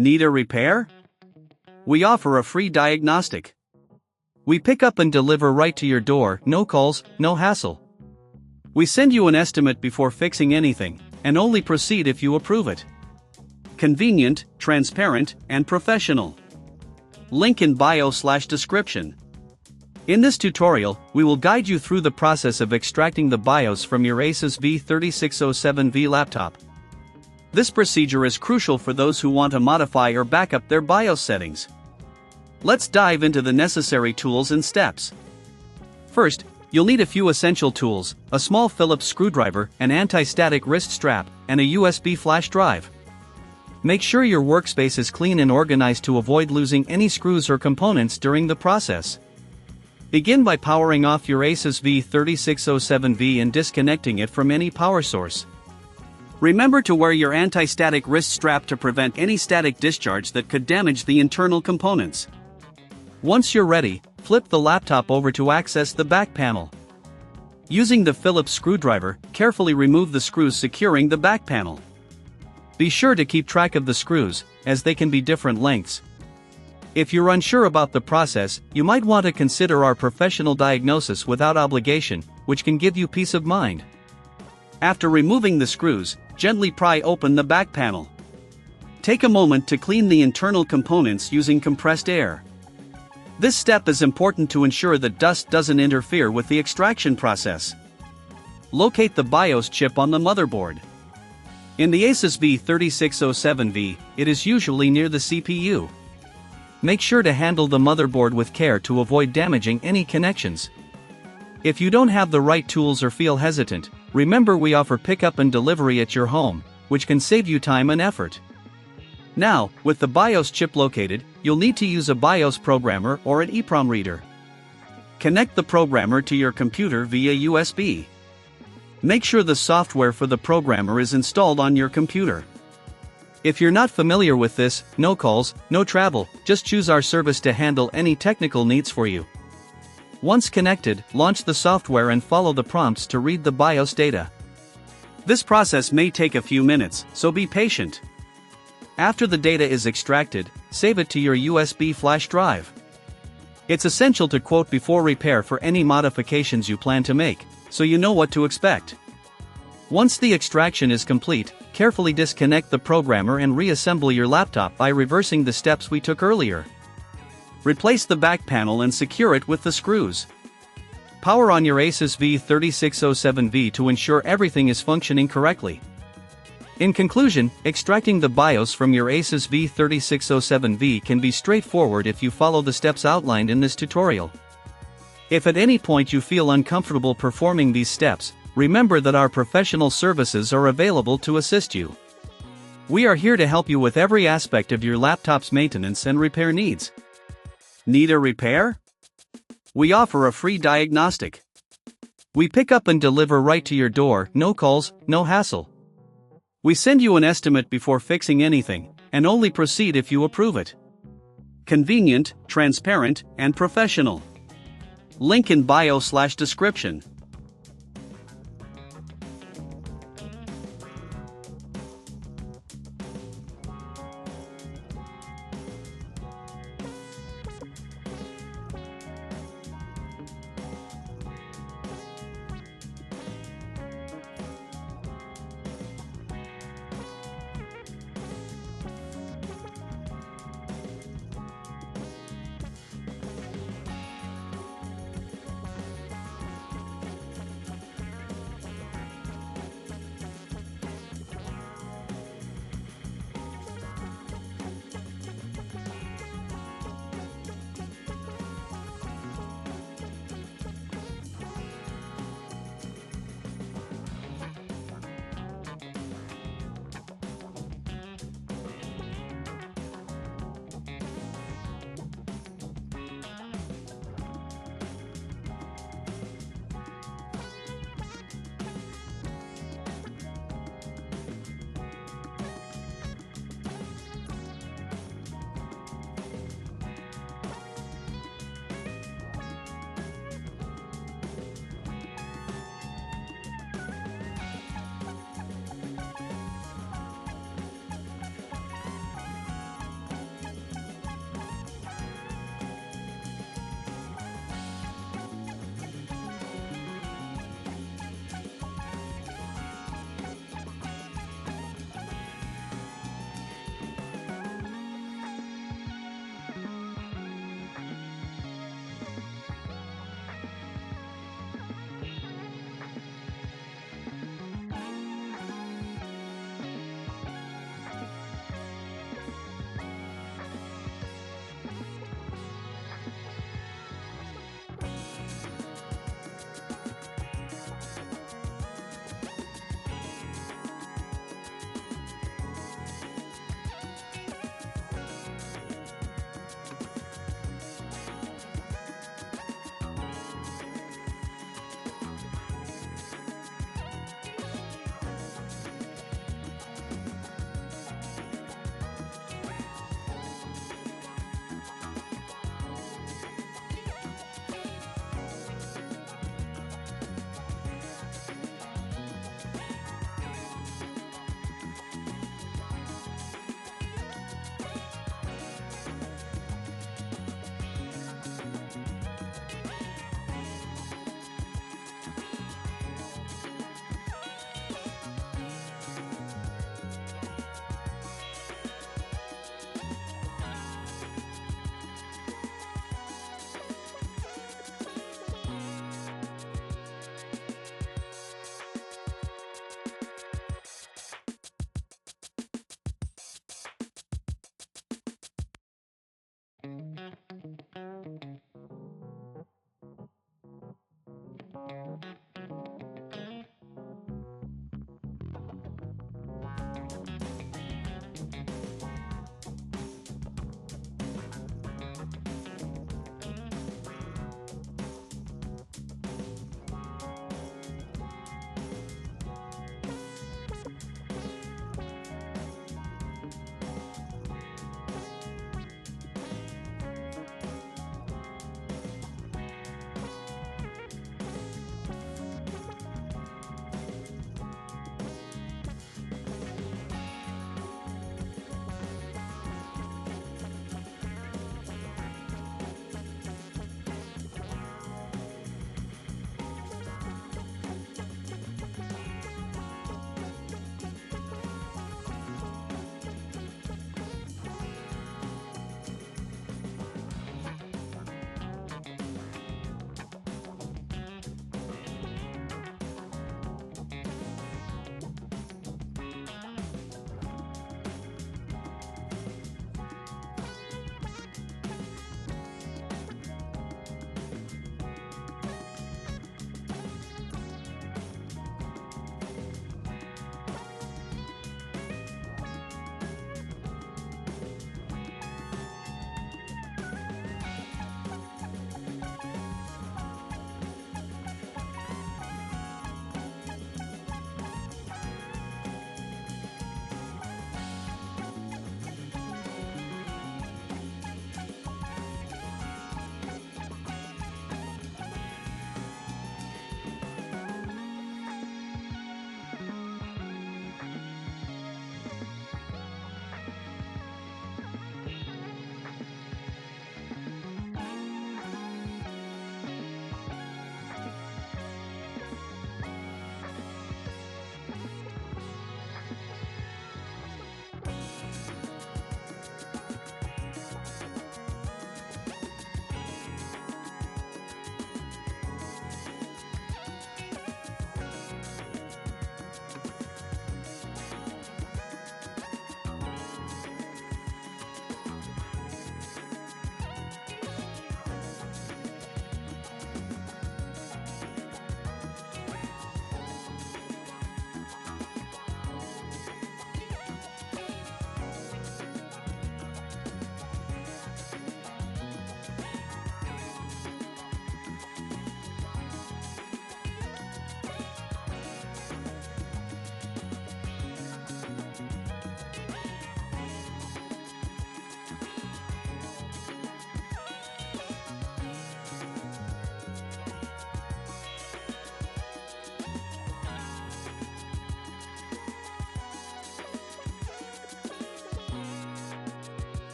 Need a repair? We offer a free diagnostic. We pick up and deliver right to your door, no calls, no hassle. We send you an estimate before fixing anything, and only proceed if you approve it. Convenient, transparent, and professional. Link in bio/description. In this tutorial, we will guide you through the process of extracting the BIOS from your Asus V3607V laptop. This procedure is crucial for those who want to modify or backup their BIOS settings. Let's dive into the necessary tools and steps. First, you'll need a few essential tools: a small Phillips screwdriver, an anti-static wrist strap, and a USB flash drive. Make sure your workspace is clean and organized to avoid losing any screws or components during the process. Begin by powering off your Asus V3607V and disconnecting it from any power source. Remember to wear your anti-static wrist strap to prevent any static discharge that could damage the internal components. Once you're ready, flip the laptop over to access the back panel. Using the Phillips screwdriver, carefully remove the screws securing the back panel. Be sure to keep track of the screws, as they can be different lengths. If you're unsure about the process, you might want to consider our professional diagnosis without obligation, which can give you peace of mind. After removing the screws, gently pry open the back panel. Take a moment to clean the internal components using compressed air. This step is important to ensure that dust doesn't interfere with the extraction process. Locate the BIOS chip on the motherboard. In the Asus V3607V, it is usually near the CPU. Make sure to handle the motherboard with care to avoid damaging any connections. If you don't have the right tools or feel hesitant, remember we offer pickup and delivery at your home, which can save you time and effort. Now, with the BIOS chip located, you'll need to use a BIOS programmer or an EEPROM reader. Connect the programmer to your computer via USB. Make sure the software for the programmer is installed on your computer. If you're not familiar with this, no calls, no travel, just choose our service to handle any technical needs for you. Once connected, launch the software and follow the prompts to read the BIOS data. This process may take a few minutes, so be patient. After the data is extracted, save it to your USB flash drive. It's essential to quote before repair for any modifications you plan to make, so you know what to expect. Once the extraction is complete, carefully disconnect the programmer and reassemble your laptop by reversing the steps we took earlier. Replace the back panel and secure it with the screws. Power on your Asus V3607V to ensure everything is functioning correctly. In conclusion, extracting the BIOS from your Asus V3607V can be straightforward if you follow the steps outlined in this tutorial. If at any point you feel uncomfortable performing these steps, remember that our professional services are available to assist you. We are here to help you with every aspect of your laptop's maintenance and repair needs. Need a repair? We offer a free diagnostic. We pick up and deliver right to your door, no calls, no hassle. We send you an estimate before fixing anything, and only proceed if you approve it. Convenient, transparent, and professional. Link in bio/description.